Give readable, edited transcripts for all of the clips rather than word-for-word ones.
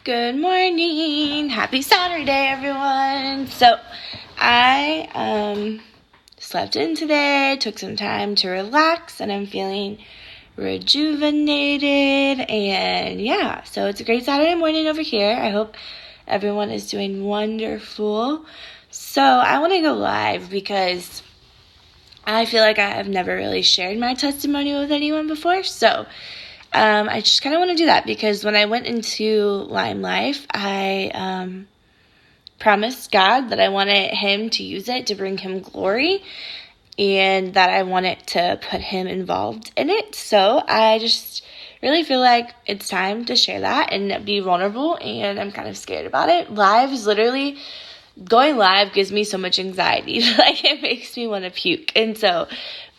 Good morning. Happy Saturday, everyone. So, I slept in today, took some time to relax, and I'm feeling rejuvenated. And yeah, so it's a great Saturday morning over here. I hope everyone is doing wonderful. So, I want to go live because I feel like I have never really shared my testimony with anyone before. So, I just kind of want to do that because when I went into Lime Life, I promised God that I wanted Him to use it to bring Him glory and that I wanted to put Him involved in it. So I just really feel like it's time to share that and be vulnerable, and I'm kind of scared about it. Going live gives me so much anxiety. Like, it makes me want to puke. And so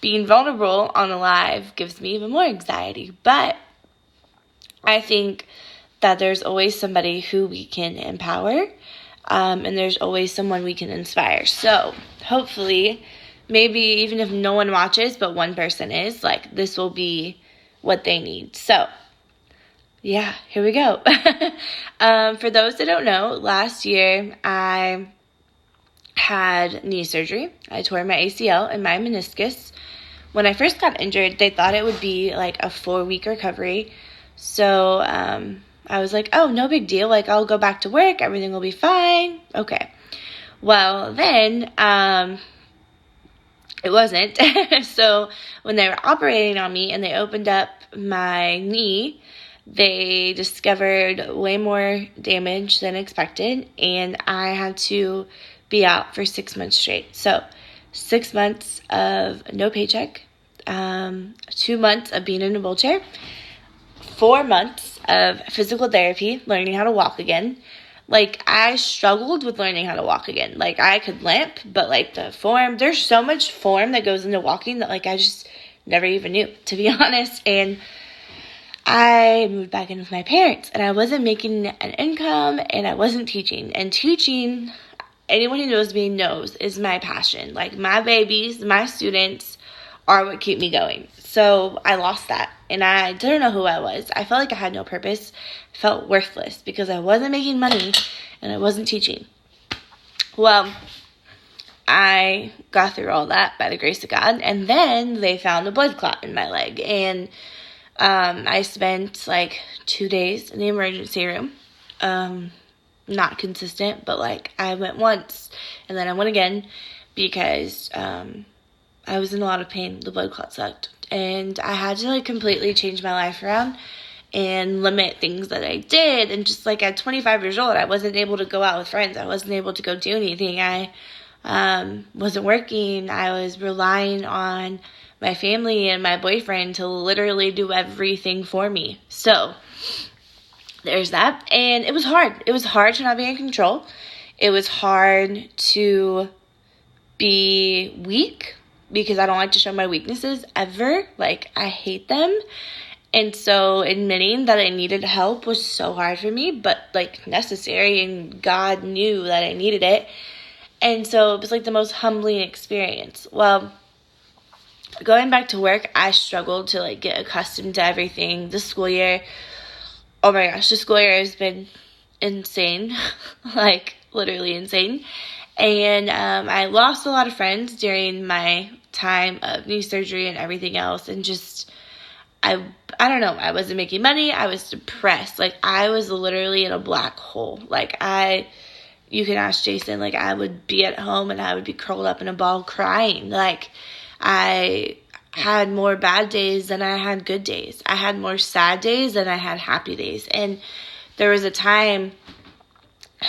being vulnerable on a live gives me even more anxiety. But I think that there's always somebody who we can empower, and there's always someone we can inspire. So hopefully, maybe even if no one watches, but one person is, like, this will be what they need. So yeah, here we go. For those that don't know, last year I had knee surgery. I tore my ACL and my meniscus. When I first got injured, they thought it would be like a 4-week recovery. So I was like, oh, no big deal. Like, I'll go back to work. Everything will be fine. Okay. Well, then it wasn't. So when they were operating on me and they opened up my knee, they discovered way more damage than expected, and I had to be out for 6 months straight. So 6 months of no paycheck, 2 months of being in a wheelchair, 4 months of physical therapy, learning how to walk again. Like, I struggled with learning how to walk again. Like, I could limp, but like the form, there's so much form that goes into walking that like I just never even knew, to be honest. And I moved back in with my parents, and I wasn't making an income, and I wasn't teaching. And teaching, anyone who knows me knows, is my passion. Like, my babies, my students are what keep me going. So I lost that, and I didn't know who I was. I felt like I had no purpose. I felt worthless because I wasn't making money and I wasn't teaching. Well, I got through all that by the grace of God, and then they found a blood clot in my leg, and I spent like 2 days in the emergency room. Not consistent, but like I went once and then I went again because I was in a lot of pain. The blood clot sucked, and I had to like completely change my life around and limit things that I did. And just like at 25 years old, I wasn't able to go out with friends. I wasn't able to go do anything. I wasn't working. I was relying on my family and my boyfriend to literally do everything for me. So there's that. And it was hard. It was hard to not be in control. It was hard to be weak because I don't like to show my weaknesses ever. Like, I hate them. And so admitting that I needed help was so hard for me, but like necessary, and God knew that I needed it. And so it was like the most humbling experience. Well, going back to work, I struggled to like get accustomed to everything. The school year, oh my gosh, the school year has been insane, like literally insane. And I lost a lot of friends during my time of knee surgery and everything else. And just, I don't know, I wasn't making money. I was depressed. Like, I was literally in a black hole. Like, you can ask Jason, like, I would be at home and I would be curled up in a ball crying. Like, I had more bad days than I had good days. I had more sad days than I had happy days. And there was a time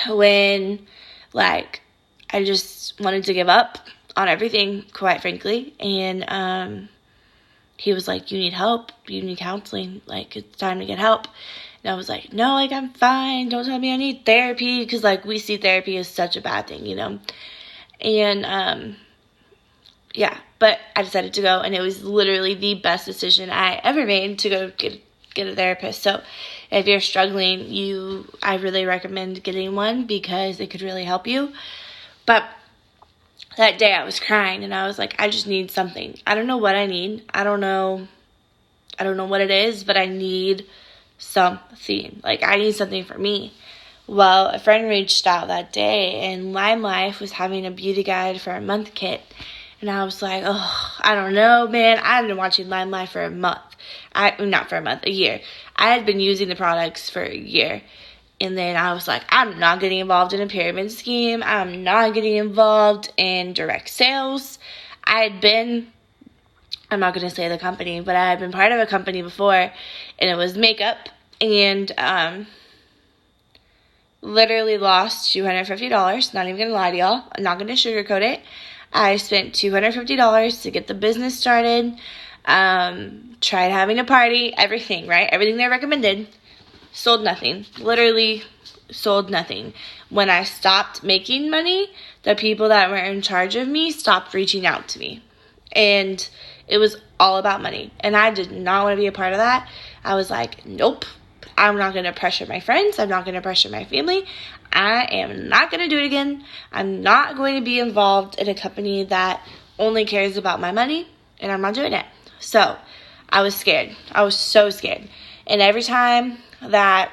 when, like, I just wanted to give up on everything, quite frankly. And he was like, you need help. You need counseling. Like, it's time to get help. And I was like, no, like, I'm fine. Don't tell me I need therapy. Because, like, we see therapy as such a bad thing, you know. And, yeah. But I decided to go. And it was literally the best decision I ever made to go get a therapist. So if you're struggling, I really recommend getting one because it could really help you. But that day I was crying and I was like, I just need something. I don't know what I need. I don't know what it is, but I need something. Like, I need something for me. Well, a friend reached out that day, and Lime Life was having a beauty guide for a month kit. And I was like, oh, I don't know, man. I had been watching Lime Life for a month. Not for a month, a year. I had been using the products for a year. And then I was like, I'm not getting involved in a pyramid scheme. I'm not getting involved in direct sales. I'm not going to say the company, but I had been part of a company before, and it was makeup. And literally lost $250. Not even going to lie to y'all. I'm not going to sugarcoat it. I spent $250 to get the business started. Tried having a party, everything, right? Everything they recommended. Sold nothing. Literally sold nothing. When I stopped making money, the people that were in charge of me stopped reaching out to me. And it was all about money. And I did not want to be a part of that. I was like, nope. I'm not going to pressure my friends. I'm not going to pressure my family. I am not going to do it again. I'm not going to be involved in a company that only cares about my money. And I'm not doing it. So I was scared. I was so scared. And every time that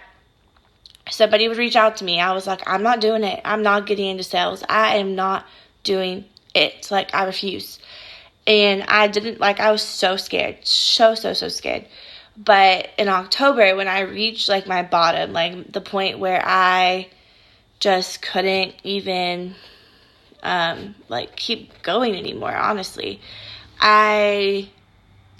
somebody would reach out to me, I was like, I'm not doing it. I'm not getting into sales. I am not doing it. Like, I refuse. And I was so scared. So scared. But in October, when I reached, like, my bottom, like, the point where I just couldn't even, keep going anymore, honestly, I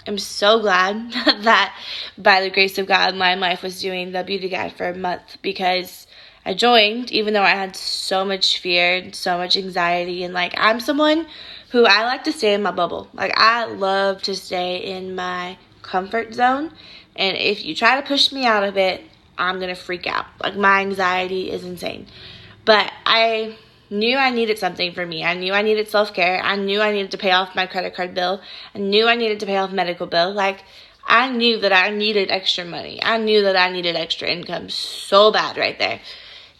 am so glad that, by the grace of God, Lime Life was doing the beauty guide for a month, because I joined, even though I had so much fear and so much anxiety. And, like, I'm someone who I like to stay in my bubble. Like, I love to stay in my comfort zone, and if you try to push me out of it, I'm gonna freak out. Like, my anxiety is insane. But I knew I needed something for me. I knew I needed self-care. I knew I needed to pay off my credit card bill. I knew I needed to pay off medical bill. Like, I knew that I needed extra money. I knew that I needed extra income so bad right there.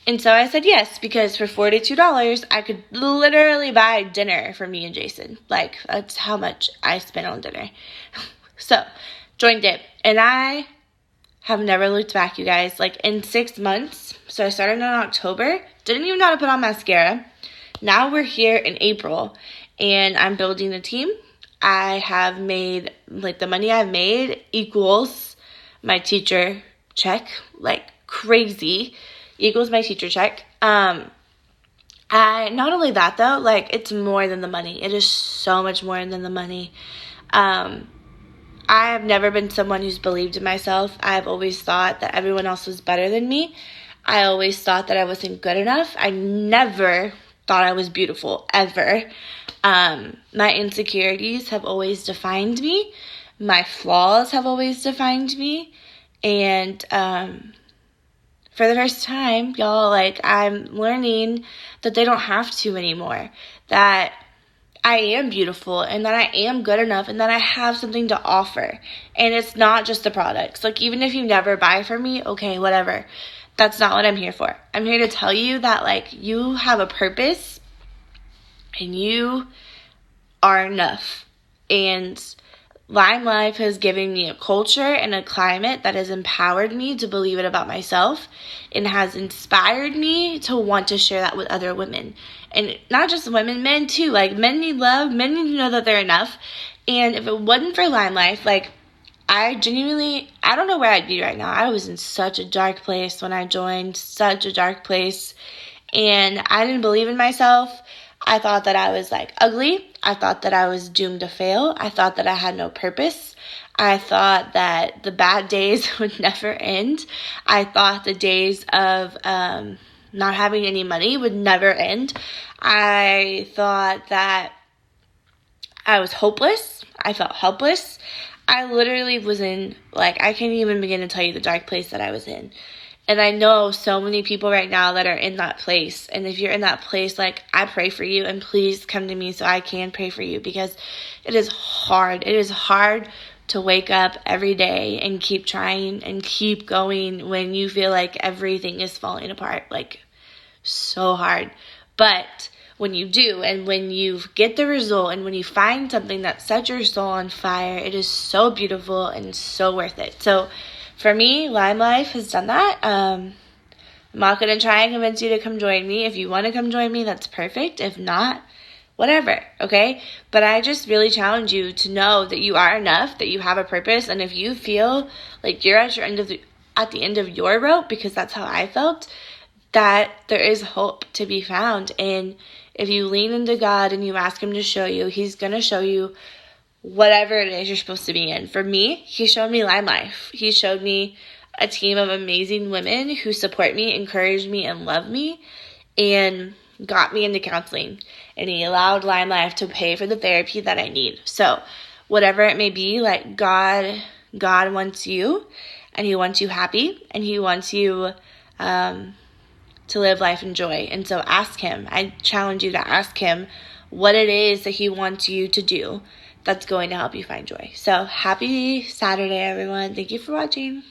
And so I said yes, because for $42, I could literally buy dinner for me and Jason. Like, that's how much I spent on dinner. So, joined it. And I have never looked back, you guys. Like, in 6 months, so I started in October, didn't even know how to put on mascara. Now we're here in April, and I'm building a team. I have made, like, the money I've made equals my teacher check, like, crazy. Equals my teacher check. Not only that, though, like, it's more than the money. It is so much more than the money. I have never been someone who's believed in myself. I've always thought that everyone else was better than me. I always thought that I wasn't good enough. I never thought I was beautiful, ever. My insecurities have always defined me. My flaws have always defined me. And, for the first time, y'all, like, I'm learning that they don't have to anymore. That I am beautiful, and that I am good enough, and that I have something to offer. And it's not just the products. Like, even if you never buy from me, okay, whatever. That's not what I'm here for. I'm here to tell you that, like, you have a purpose, and you are enough. And Lime Life has given me a culture and a climate that has empowered me to believe it about myself, and has inspired me to want to share that with other women. And not just women, men too. Like, men need love. Men need to know that they're enough. And if it wasn't for Lime Life, like, I don't know where I'd be right now. I was in such a dark place when I joined, such a dark place. And I didn't believe in myself. I thought that I was, like, ugly. I thought that I was doomed to fail. I thought that I had no purpose. I thought that the bad days would never end. I thought the days of not having any money would never end. I thought that I was hopeless. I felt helpless. I literally was in, like, I can't even begin to tell you the dark place that I was in. And I know so many people right now that are in that place. And if you're in that place, like, I pray for you, and please come to me so I can pray for you, because it is hard. It is hard to wake up every day and keep trying and keep going when you feel like everything is falling apart. Like, so hard. But when you do, and when you get the result, and when you find something that sets your soul on fire, it is so beautiful and so worth it. So for me, Lime Life has done that. I'm not going to try and convince you to come join me. If you want to come join me, that's perfect. If not, whatever, okay? But I just really challenge you to know that you are enough, that you have a purpose, and if you feel like you're at the end of your rope, because that's how I felt, that there is hope to be found. And if you lean into God and you ask him to show you, he's going to show you whatever it is you're supposed to be in. For me, he showed me Lime Life. He showed me a team of amazing women who support me, encourage me, and love me, and got me into counseling. And he allowed Lime Life to pay for the therapy that I need. So whatever it may be, like God wants you, and he wants you happy, and he wants you to live life in joy. And so ask him. I challenge you to ask him what it is that he wants you to do that's going to help you find joy. So happy Saturday, everyone. Thank you for watching.